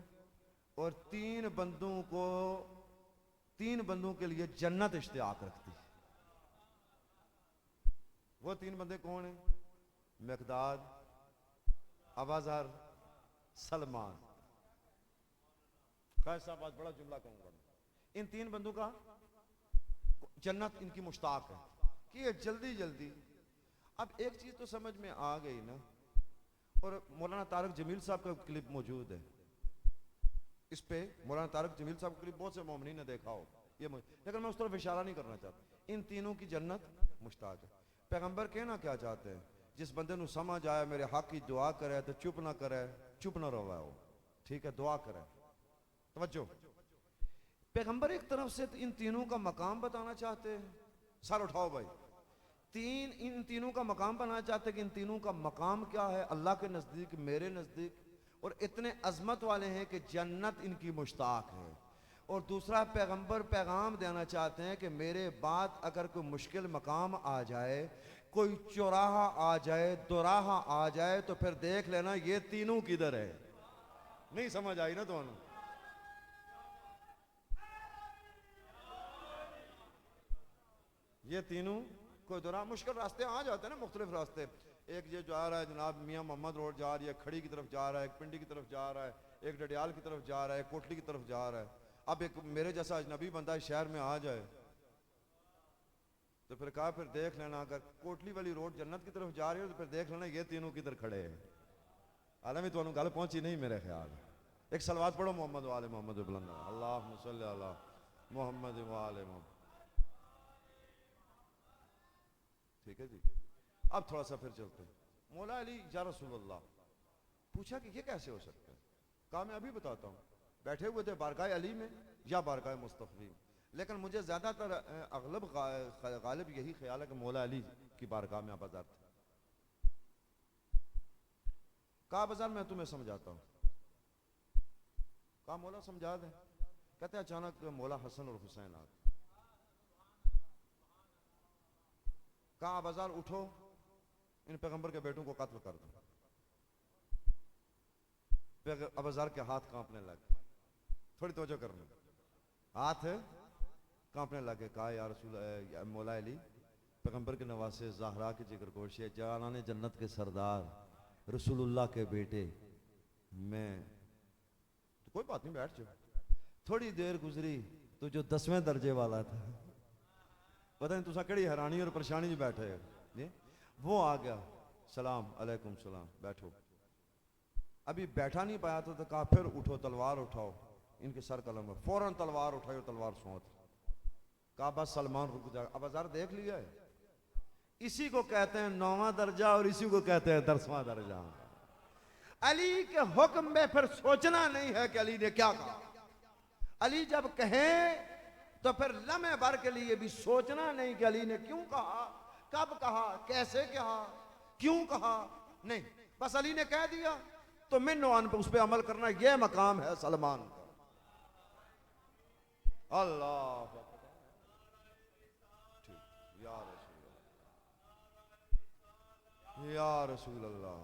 A: और 3 बंदों के लिए जन्नत इश्तियाक रखती है। वो 3 बंदे कौन है? मिक़दाद, अबूज़र, सलमान। खैर साहब आज बड़ा जुमला कहूंगा, इन 3 बंदों का जन्नत इनकी मुश्ताक है कि ये जल्दी जल्दी। अब एक चीज तो समझ में आ गई ना, और मौलाना तारक जमील साहब का क्लिप मौजूद है, इस पे मौलाना तारक जमील साहब के लिए बहुत से मोमिनीन ने देखा हो ये लेकिन मैं उस तरफ इशारा नहीं करना चाहता। इन तीनों की जन्नत मुश्ताक है। पैगंबर कहना क्या चाहते हैं, जिस बंदे को समझ आया मेरे हक की दुआ करे तो चुप ना करे, चुप ना रहा हो, ठीक है, दुआ करे। तवज्जो, पैगंबर एक तरफ से इन तीनों का मकाम बताना चाहते हैं। सर उठाओ भाई, इन तीनों का मकाम बनाना चाहते हैं कि इन तीनों का मकाम क्या है अल्लाह के नज़दीक, मेरे नज़दीक, और इतने अजमत वाले हैं कि जन्नत इनकी मुश्ताक है। और दूसरा, पैगंबर पैगाम देना चाहते हैं कि मेरे बाद अगर कोई मुश्किल मकाम आ जाए, कोई चौराहा आ जाए, दोराहा आ जाए, तो फिर देख लेना ये तीनों किधर है। नहीं समझ आई ना दोनों? ये तीनों कोई दोराहा, मुश्किल रास्ते आ जाते हैं ना, मुख्तलिफ रास्ते। एक ये जा रहा है जनाब मियाँ मोहम्मद रोड जा रही है, खड़ी की तरफ जा रहा है, एक पिंडी की तरफ जा रहा है, एक डडियाल की तरफ जा रहा है, कोटली की तरफ जा रहा है। अब एक मेरे जैसा अजनबी बंदा शहर में आ जाए तो फिर कहा, फिर देख लेना अगर कोटली वाली रोड जन्नत की तरफ जा रही हो तो फिर देख लेना ये तीनों किधर खड़े हैं। आलमी तो गल पहुंची नहीं मेरे ख्याल। एक सलवात पढ़ो मोहम्मद वाले मोहम्मद बुलंद, अल्लाहुम्मा सल्ली अला मोहम्मद वाले मोहम्मद। ठीक है जी। अब थोड़ा सा फिर चलते हैं। मौला अली या रसूलुल्लाह, पूछा कि ये कैसे हो सकता है? कहा मैं अभी बताता हूँ। बैठे हुए थे बारगाह अली में या बारगाह मुस्तफ़ी, लेकिन मुझे ज़्यादातर अगलब गालिब यही ख्याल है कि मौला अली की बारगाह में आबाजार थे। कहा बाजार मैं तुम्हें समझाता हूँ। कहा मौला समझा दे। कहते अचानक मौला हसन और हुसैन आ गए। कहा बाजार उठो, इन पैगंबर के बेटों को कत्ल कर दो। अबाजार के हाथ कांपने लगे। थोड़ी तवज्जो करना, हाथ कांपने लगे। कहा या रसूल या मौला अली, पैगंबर के नवासे ज़हरा के जिक्र गोशी, जानाने जन्नत के सरदार रसूलुल्लाह के बेटे, मैं तो कोई बात नहीं, बैठ जाओ। थोड़ी देर गुजरी तो जो 10वें दर्जे वाला था, पता नहीं तुसा कड़ी हैरानी और परेशानी में बैठे जी, वो आ गया। सलाम अलैकुम सलाम, बैठो। अभी बैठा नहीं पाया तो कहा फिर उठो, तलवार उठाओ। इनके सर कलम में फौरन तलवार उठाई और तलवार सौंत। कहा बस सलमान रुक जा। अब अजार देख लिया है, इसी को कहते हैं 9वां दर्जा और इसी को कहते हैं 10वां दर्जा। अली के हुक्म में फिर सोचना नहीं है कि अली ने क्या कहा। अली जब कहे तो फिर लम्हे भर के लिए भी सोचना नहीं कि अली ने क्यों कहा, कब कहा, कैसे कहा, क्यों कहा, नहीं, बस अली ने कह दिया तो मिन्नों पे उस पर अमल करना, यह मकाम है सलमान का। अल्लाह या रसूल अल्लाह।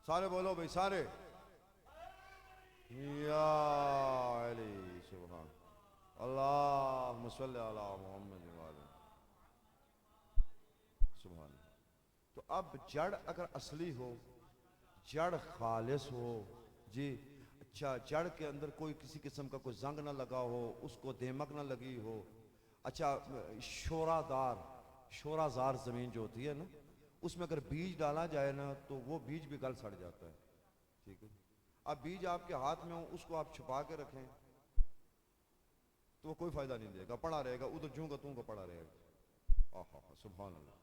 A: सारे बोलो भाई, सारे या अली सुभान अल्लाहुम्मा सल्ली अला मोहम्मद वाले सुभान। तो अब जड़ अगर असली हो, जड़ खालिस हो जी, अच्छा, जड़ के अंदर कोई किसी किस्म का कोई जंग ना लगा हो, उसको देमक ना लगी हो, अच्छा, शोरादार जमीन जो होती है ना, उसमें अगर बीज डाला जाए ना तो वो बीज भी गल सड़ जाता है। ठीक है, अब बीज आपके हाथ में हो, उसको आप छुपा के रखें तो वो कोई फायदा नहीं देगा, पड़ा रहेगा, उधर जूंगा तूंगा पड़ा रहेगा। आहा सुभान अल्लाह।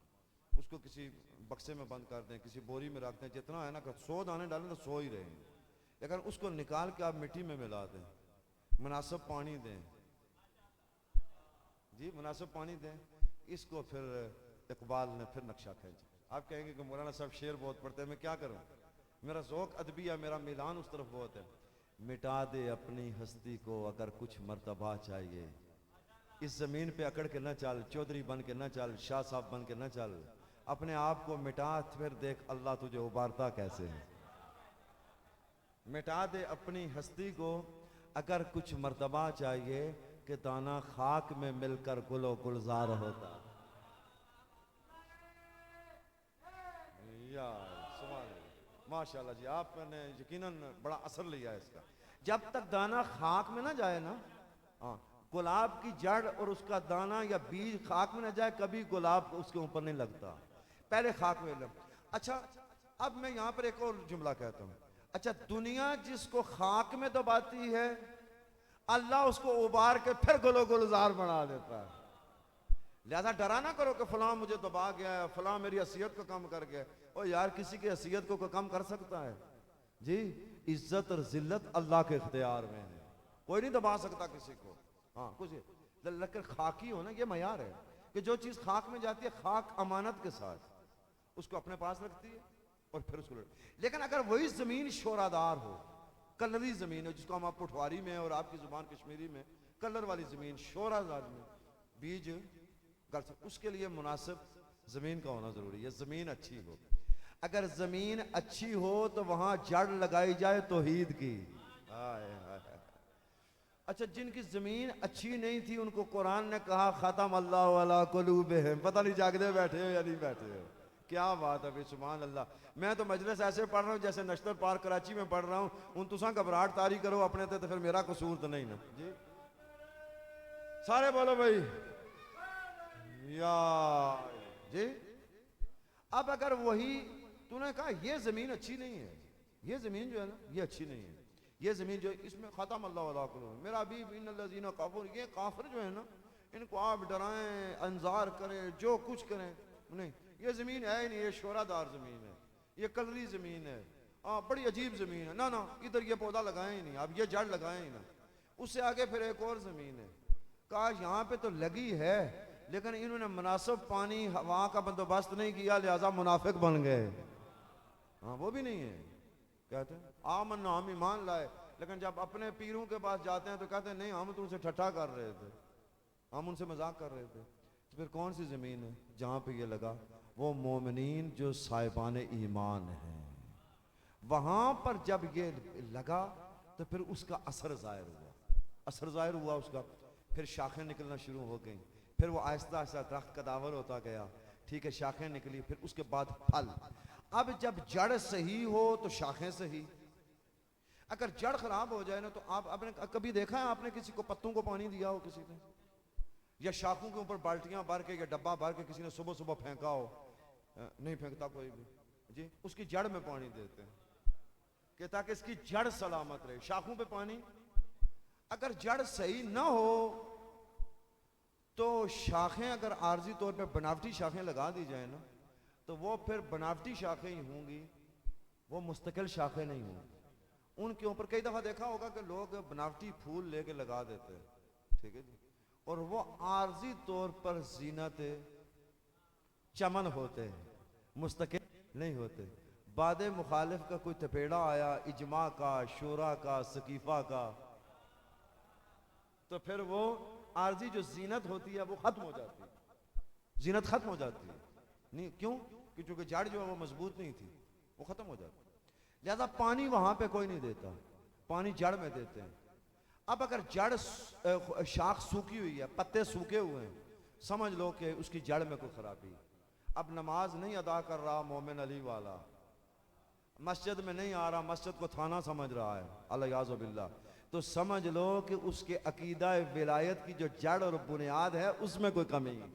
A: उसको किसी बक्से में बंद कर दें, किसी बोरी में रख दें, जितना है ना 100 दाने डालें तो 100 ही रहेंगे। लेकिन उसको निकाल के आप मिट्टी में मिला दें, मुनासिब पानी दें जी, मुनासिब पानी दें, इसको फिर इकबाल ने फिर नक्शा खींचा। आप कहेंगे कि मौलाना साहब शेर बहुत पढ़ते हैं, मैं क्या करूं, मेरा ज़ौक़ अदबिया, मेरा मिलान उस तरफ बहुत है। मिटा दे अपनी हस्ती को अगर कुछ मर्तबा चाहिए, इस ज़मीन पे अकड़ के न चल, चौधरी बन के न चल, शाह साहब बन के न चल, अपने आप को मिटा, फिर देख अल्लाह तुझे उबारता कैसे है। मिटा दे अपनी हस्ती को अगर कुछ मर्तबा चाहिए, कि दाना खाक में मिलकर गुलो गुलजार होता। माशाल्लाह जी, आपने यकीनन बड़ा असर लिया है इसका। जब तक दाना खाक में ना जाए ना, हाँ, गुलाब की जड़ और उसका दाना या बीज खाक में ना जाए, कभी गुलाब उसके ऊपर नहीं लगता, पहले खाक में लग। अच्छा, अब मैं यहाँ पर एक और जुमला कहता हूँ। अच्छा, दुनिया जिसको खाक में दबाती है, अल्लाह उसको उबार के फिर गुलो गुलजार बना देता है। लिहाजा डरा ना करो कि फलां मुझे दबा गया है, फलां मेरी हैसियत को कम कर गया। ओ यार, किसी की हैसियत को कम कर सकता है जी? इज्जत और जिल्लत अल्लाह के इख्तियार में है, कोई नहीं दबा सकता किसी को। हाँ, कुछ लेकिन खाकी हो ना, ये मयार है कि जो चीज खाक में जाती है, खाक अमानत के साथ उसको अपने पास रखती है और फिर उसको। लेकिन अगर वही जमीन शोरादार हो, कलरी जमीन है, जिसको हम आप पुठवारी में और आपकी जुबान कश्मीरी में कलर वाली जमीन, शोरादार में बीज कर सकते, उसके लिए मुनासिब जमीन का होना जरूरी है। जमीन अच्छी हो, अगर जमीन अच्छी हो तो वहां जड़ लगाई जाए तौहीद की। अच्छा, जिनकी जमीन अच्छी नहीं थी उनको कुरान ने कहा खतम अल्लाह अला कुलूबिहिम। पता नहीं जागते बैठे हो या नहीं बैठे हो। क्या बात है भाई, सुभान अल्लाह। मैं तो मजलिस ऐसे पढ़ रहा हूँ जैसे नश्तर पार्क कराची में पढ़ रहा हूँ। उन तुसा घबराहट तारी करो अपने ते, तो फिर मेरा कसूर तो नहीं ना जी। सारे बोलो भाई या जी। अब अगर वही तूने कहा ये जमीन अच्छी नहीं है, ये जमीन जो है ना ये अच्छी नहीं है, ये जमीन जो इसमें खतम अल्लाह अला कुलूबिहिम, मेरा अभी इन्नल्लज़ीना काफिर, ये काफिर जो है ना इनको आप डराएं, अंजार करें, जो कुछ करें, नहीं ये जमीन है ही नहीं, ये शोरादार जमीन है, ये कलरी जमीन है, बड़ी अजीब जमीन है ना, ना इधर ये पौधा लगाए ही नहीं, अब ये जड़ लगाए ही ना। उससे आगे फिर एक और जमीन है, कहा यहाँ पे तो लगी है लेकिन इन्होंने मुनासिब पानी हवा का बंदोबस्त नहीं किया, लिहाजा मुनाफिक बन गए। हाँ, वो भी नहीं है। कहते हैं आमन, हम ईमान लाए, लेकिन जब अपने पीरों के पास जाते हैं तो कहते हैं नहीं, हम तो उनसे ठट्ठा कर रहे थे, हम उनसे मजाक कर रहे थे। तो फिर कौन सी ज़मीन है जहाँ पे ये लगा? वो मोमिनीन जो साहिबान ईमान हैं, वहाँ पर जब ये लगा तो फिर उसका असर ज़ाहिर हुआ, असर ज़ाहिर हुआ उसका, फिर शाखें निकलना शुरू हो गई, फिर वो आहिस्ता आहिस्ता दरख्त कदावर होता गया, ठीक है, शाखें निकली, फिर उसके बाद फल। अब जब जड़ सही हो तो शाखें सही, अगर जड़ खराब हो जाए ना तो आप आपने कभी देखा है आपने किसी को पत्तों को पानी दिया हो किसी ने, या शाखों के ऊपर बाल्टियां भर के या डब्बा भर के किसी ने सुबह सुबह फेंका हो? नहीं फेंकता कोई भी जी। उसकी जड़ में पानी देते हैं कि ताकि इसकी जड़ सलामत रहे। शाखों पे पानी, अगर जड़ सही ना हो तो शाखें अगर आर्जी तौर पे बनावटी शाखें लगा दी जाए ना तो वो फिर बनावटी शाखें ही होंगी, वो मुस्तकिल शाखें नहीं होंगी। उनके ऊपर कई दफ़ा देखा होगा कि लोग बनावटी फूल लेके लगा देते हैं, ठीक है जी, और वो आर्जी तौर पर जीनत चमन होते हैं, मुस्तकिल नहीं होते। बाद मुखालिफ का कोई तपेड़ा आया, इजमा का, शूरा का, सकीफा का, तो फिर वो आर्जी जो जीनत होती है वो खत्म हो जाती है, जीनत खत्म हो जाती है। नहीं क्यों? क्योंकि जड़ जो है वो मजबूत नहीं थी, वो खत्म हो जाती। लिहाजा पानी वहां पे कोई नहीं देता, पानी जड़ में देते हैं। अब अगर जड़ शाख सूखी हुई है, पत्ते सूखे हुए हैं, समझ लो कि उसकी जड़ में कोई खराबी। अब नमाज नहीं अदा कर रहा मोमिन अली वाला, मस्जिद में नहीं आ रहा, मस्जिद को थाना समझ रहा है, अलियाज़ु बिल्लाह, तो समझ लो कि उसके अकीदा विलायत की जो जड़ और बुनियाद है उसमें कोई कमी है।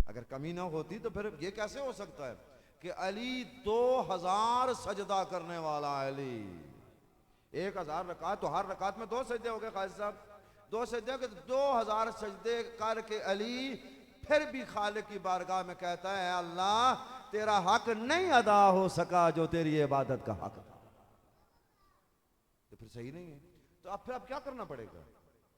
A: अगर कमी ना होती तो फिर ये कैसे हो सकता है कि अली 2000 सजदा करने वाला अली, 1000 रकात, तो हर रकात में 2 सजदे हो गए खालिद साहब, 2 सजदे हो गए, तो 2000 सजदे करके अली फिर भी खालिक की बारगाह में कहता है अल्लाह तेरा हक नहीं अदा हो सका जो तेरी इबादत का हक था। तो फिर सही नहीं है, तो अब क्या करना पड़ेगा?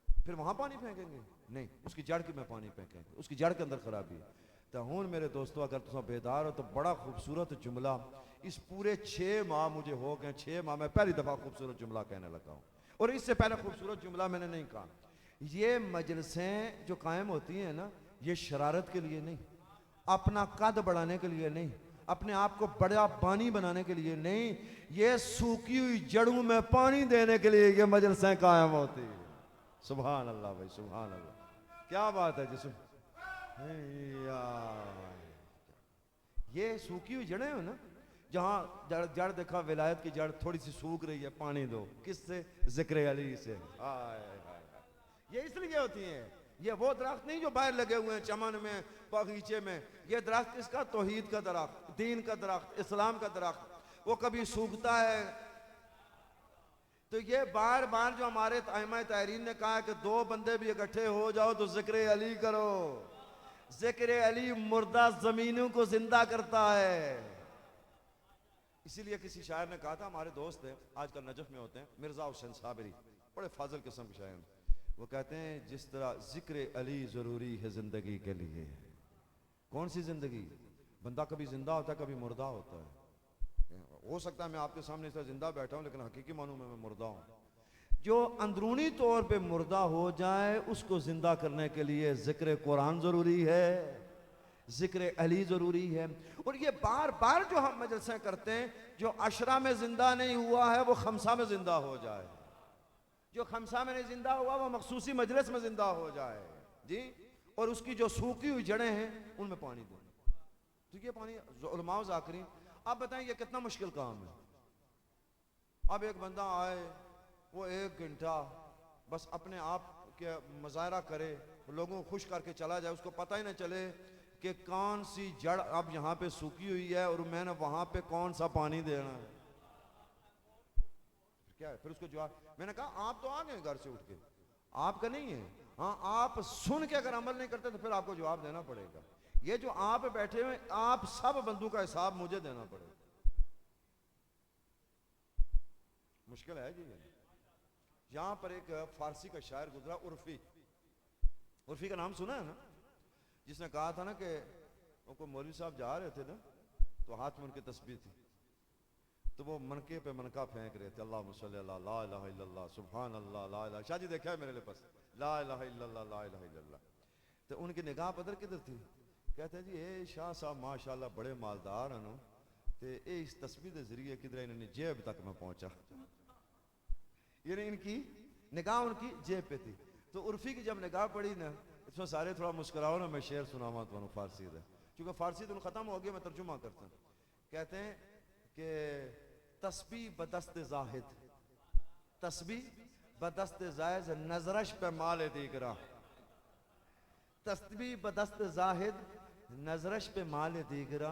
A: फिर वहां पानी फेंकेंगे? नहीं, उसकी जड़ के में पानी फेंकेंगे, उसकी जड़ के अंदर खराबी है। तो हूं मेरे दोस्तों, अगर तुम बेदार हो तो बड़ा खूबसूरत जुमला, इस पूरे 6 माह मुझे हो गए, 6 माह में पहली दफा खूबसूरत जुमला कहने लगा हूं, और इससे पहले खूबसूरत जुमला मैंने नहीं कहा। ये मजलिसें जो कायम होती हैं ना, ये शरारत के लिए नहीं, अपना कद बढ़ाने के लिए नहीं, अपने आप को बड़ा पानी बनाने के लिए नहीं, ये सूखी हुई जड़ों में पानी देने के लिए ये मजलिसें कायम होती है। सुभान अल्लाह भाई, सुभान अल्लाह, क्या बात है जिसमें ये सूखी हुई जड़ें हो ना, जहाँ जड़ देखा विलायत की जड़ थोड़ी सी सूख रही है, पानी दो, किससे? जिक्र अली से। ये इसलिए होती है, ये वो दरख्त नहीं जो बाहर लगे हुए हैं चमन में, बगीचे में, ये दरख्त किसका? तौहीद का दरख्त, दीन का दरख्त, इस्लाम का दरख्त। वो कभी सूखता है, तो ये बार बार जो हमारे आइमा तारीन ने कहा कि दो बंदे भी इकट्ठे हो जाओ तो जिक्र अली करो। जिक्र अली मुर्दा जमीनों को जिंदा करता है। इसीलिए किसी शायर ने कहा था, हमारे दोस्त हैं आजकल नजफ में होते हैं, मिर्जा हुसैन साबरी, बड़े फाजिल किस्म के शायर, वो कहते हैं जिस तरह जिक्र अली जरूरी है जिंदगी के लिए। कौन सी जिंदगी? बंदा कभी जिंदा होता है, कभी मुर्दा होता है। हो सकता है मैं आपके सामने इस तरह जिंदा बैठा हूं, लेकिन हकीकी मानूं मैं मुर्दा हूं। जो अंदरूनी तौर पे मुर्दा हो जाए उसको जिंदा करने के लिए जिक्र कुरान जरूरी है, जिक्र अली जरूरी है। और ये बार बार जो हम मजलिसें करते हैं, जो अशरा में जिंदा नहीं हुआ है वो खमसा में जिंदा हो जाए, जो खमसा में नहीं जिंदा हुआ वो मखसूसी मजलिस में जिंदा हो जाए जी। और उसकी जो सूखी हुई जड़ें हैं उनमें पानी दें। तो ये पानी उलमा ज़ाकिरीन, आप बताएं ये कितना मुश्किल काम है। अब एक बंदा आए, वो 1 घंटा बस अपने आप के मुजाहरा करे, लोगों को खुश करके चला जाए, उसको पता ही ना चले कि कौन सी जड़ अब यहाँ पे सूखी हुई है और मैंने वहां पे कौन सा पानी देना है। क्या है फिर उसको जवाब? मैंने कहा आप तो आ गए घर से उठ के, आपका नहीं है। हाँ, आप सुन के अगर अमल नहीं करते तो फिर आपको जवाब देना पड़ेगा। ये जो आप बैठे हुए, आप सब बंदों का हिसाब मुझे देना पड़ेगा। मुश्किल है जी। यहां पर एक फारसी का शायर गुजरा, उर्फी। उर्फी का नाम सुना है ना? जिसने कहा था ना कि वो मौलवी साहब जा रहे थे ना, तो हाथ में उनकी तस्बीह थी, तो वो मनके पे मनका फेंक रहे थे, अल्लाह मुसल्ली अला ला इलाहा इल्लल्लाह सुभान अल्लाह ला इलाहा। शाह जी देखा है मेरे लिए पास, ला इलाहा इल्लल्लाह ला इलाहा इल्लल्लाह। तो उनकी निगाह पता किधर थी? कहते हैं जी ए शाह साहब माशाल्लाह बड़े मालदार हैं, तो इस तस्बीह के जरिए किधर इन्होंने जेब तक मैं पहुंचा। यानी इनकी निगाह उनकी जेब पे थी। तो उर्फी की जब निगाह पड़ी ना, इसमें सारे थोड़ा मुस्कुराओ ना, मैं शेर सुनावा तो फारसी है, क्योंकि फारसी तो खत्म हो गया, मैं तर्जुमा करता हूँ। कहते हैं कि तस्बीह बदस्त जाहिद, तस्बीह बदस्त जायज नजरश पे माल दीगरा, तस्बीह बदस्त जाहिद नजरश पे माल दीगरा,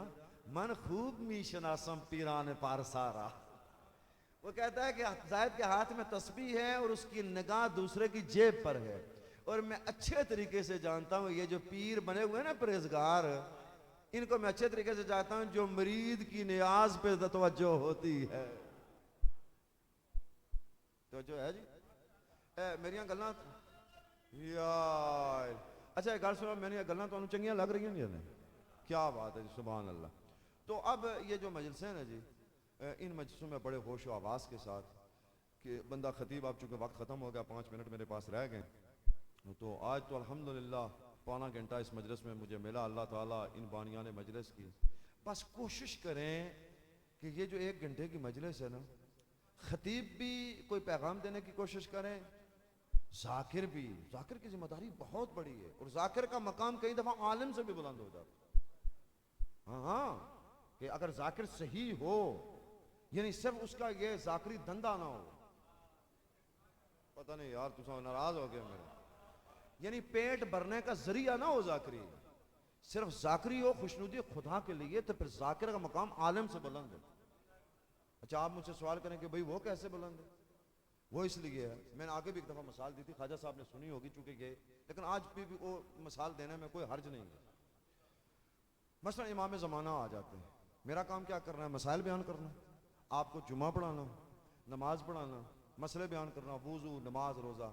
A: मन खूब मी शनासम पीरान पारसारा। वो कहता है कि जायद के हाथ में तस्बीह है और उसकी निगाह दूसरे की जेब पर है, और मैं अच्छे तरीके से जानता हूं ये जो पीर बने हुए हैं ना परहेजगार, इनको मैं अच्छे तरीके से जानता हूं जो मरीद की नियाज पे तवज्जो होती है। तो जो है जी मेरिया गल्लां यार, अच्छा गल सुनो, मेरिया गल्लां तुहानू चंगियां लग रही हैं? क्या बात है जी, सुभान अल्लाह। तो अब ये जो मजलिसें हैं ना जी, इन मजलिसों में बड़े होश व आवाज़ के साथ कि बंदा खतीब, आप चूँकि वक्त ख़त्म हो गया, 5 मिनट मेरे पास रह गए, तो आज तो अल्हम्दुलिल्लाह पौना घंटा इस मजलिस में मुझे मिला, अल्लाह ताला इन बानियान मजलिस की। बस कोशिश करें कि ये जो 1 घंटे की मजलिस है ना, खतीब भी कोई पैगाम देने की कोशिश करें, जाकिर भी। जाकिर की जिम्मेदारी बहुत बड़ी है, और जाकिर का मकाम कई दफ़ा आलिम से भी बुलंद हो जाता है। हाँ, कि अगर जाकिर सही हो, यानी सिर्फ उसका ये जाकरी धंधा ना हो, पता नहीं यार तुम नाराज हो गए मेरे, यानी पेट भरने का जरिया ना हो जाकरी, सिर्फ जाकरी हो खुशनुदी खुदा के लिए, तो फिर जाकिर का मकाम आलिम से बुलंद है। अच्छा, आप मुझसे सवाल करें कि भाई वो कैसे बुलंद है? वो इसलिए है, मैंने आगे भी एक दफ़ा मिसाल दी थी, ख्वाजा साहब ने सुनी होगी चूंकि ये, लेकिन आज भी वो मिसाल देने में कोई हर्ज नहीं है। मसलन इमाम ज़माना आ जाते हैं, मेरा काम क्या करना है? मसाइल बयान करना, आपको जुमा पढ़ाना, नमाज पढ़ाना, मसले बयान करना, वुज़ू, नमाज, रोज़ा।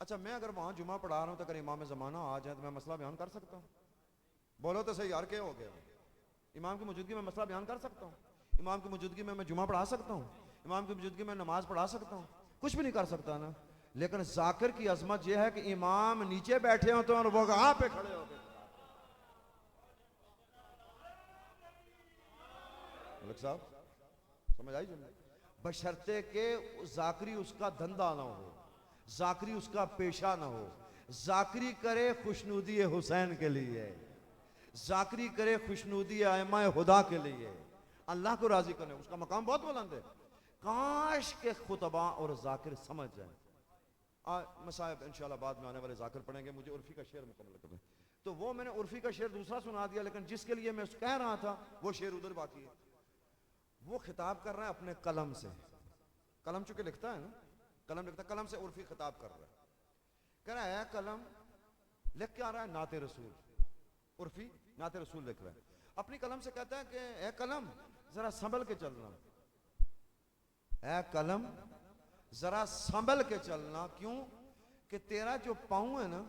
A: अच्छा, मैं अगर वहाँ जुमा पढ़ा रहा हूँ तो अगर इमाम ज़माना आ जाए तो मैं मसला बयान कर सकता हूँ? बोलो तो सही यार, क्या हो गया? इमाम की मौजूदगी में मसला बयान कर सकता हूँ? इमाम की मौजूदगी में मैं जुमा पढ़ा सकता हूँ? इमाम की मौजूदगी में नमाज पढ़ा सकता हूँ? कुछ भी नहीं कर सकता ना। लेकिन जाकिर की अजमत यह है कि इमाम नीचे बैठे हो तो वो वहां पे खड़े हो गए। साहब समझ आई? बशर्ते के जाकरी उसका धंधा ना हो, जाकरी उसका पेशा ना हो, जाकरी करे खुशनुदी हुसैन के लिए, जाकरी करे खुशनुदी आइमा खुदा के लिए, अल्लाह को राजी करने, उसका मकाम बहुत बुलंद है। काश के खुतबा और जाकिर समझ जाए। मसाइब इंशाल्लाह बाद में आने वाले जाकिर पढ़ेंगे। मुझे उर्फी का शेर मुकम्मल करना, तो वो मैंने उर्फी का शेर दूसरा सुना दिया, लेकिन जिसके लिए मैं कह रहा था वो शेर उधर बाकी है। वो खिताब कर रहा है अपने कलम से, कलम चूंकि लिखता है ना, कलम लिखता, कलम से उर्फी खिताब कर रहा है, कह रहा है कलम लिख के आ रहा है नाते रसूल, उर्फी नाते रसूल लिख रहा है, अपनी कलम से कहता है कि ए कलम जरा संभल के चलना, ए कलम जरा संभल के चलना, क्यों कि तेरा जो पांव है ना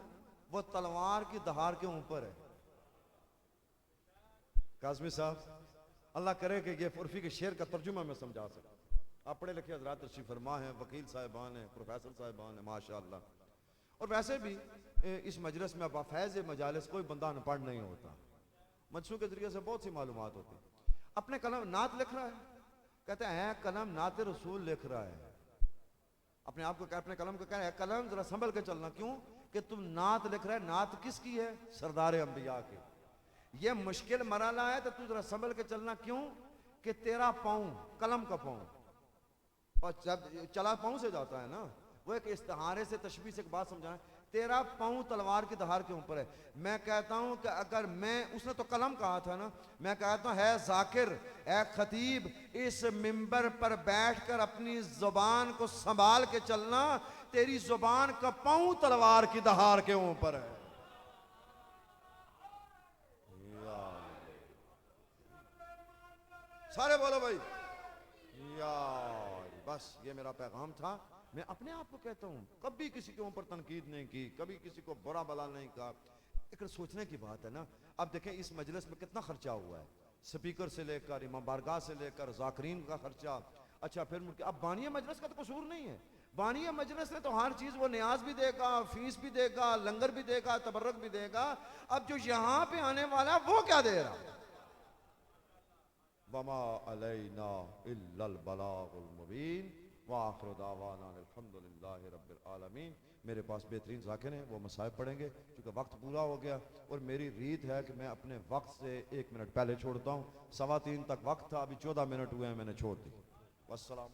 A: वो तलवार की दहाड़ के ऊपर है। काज़मी साहब, अल्लाह करे कि ये उर्फी के शेर का तर्जुमा मैं समझा सकूं। आप पढ़े लिखे हजरात तशरीफ फरमा हैं, वकील साहिबान हैं, प्रोफेसर साहिबान हैं माशाअल्लाह। और वैसे भी इस मजलिस में फैज़ मजालिस कोई बंदा अनपढ़ नहीं होता, मजसू के जरिए से बहुत सी मालूमात होती। अपने कलम नात लिख रहा है, कहते हैं कलम नाते रसूल लिख रहा है, अपने आप को अपने कलम को कह रहा है कलम जरा संभल के चलना, क्यों कि तुम नात लिख रहा है। नात किसकी है? सरदार अंबिया के। ये मुश्किल मराला है तो तू जरा संभल के चलना, क्यों कि तेरा पाँव कलम का पाँव, और जब चला पाँव से जाता है ना, वो एक इस्तिहारे से तशबीह से एक बात समझाना, तेरा पाँव तलवार की दहाड़ के ऊपर है। मैं कहता हूं कि अगर मैं, उसने तो कलम कहा था ना, मैं कहता हूं है जाकिर, ए खतीब, इस मिंबर पर बैठकर अपनी जुबान को संभाल के चलना, तेरी जुबान का पाँव तलवार की दहाड़ के ऊपर है। सारे बोलो भाई यार, बस ये मेरा पैगाम था। मैं अपने आप को कहता हूँ कभी किसी के ऊपर तनकीद नहीं की, कभी किसी को बुरा भला नहीं कहा। एक सोचने की बात है ना। अब देखें इस मजलिस में कितना खर्चा हुआ है, स्पीकर से लेकर इमाम बारगाह से लेकर जाकरीन का खर्चा। अच्छा फिर अब बानिया मजलिस का तो कसूर नहीं है, बानिया मजलिस ने तो हर चीज, वो न्याज भी देगा, फीस भी देगा, लंगर भी देगा, तबर्रक भी देगा। अब जो यहाँ पे आने वाला वो क्या दे रहा? वमा अलैना इल्लल बलागुल मुबीन व आखिरु दावाना अल्हम्दुलिल्लाहि रब्बिल आलमीन। मेरे पास बेहतरीन ज़ाकिर हैं, वो मसाइब पढ़ेंगे क्योंकि वक्त पूरा हो गया और मेरी रीत है कि मैं अपने वक्त से 1 मिनट पहले छोड़ता हूँ। 3:15 तक वक्त था, अभी 14 मिनट हुए हैं, मैंने छोड़ दी। वस्सलाम।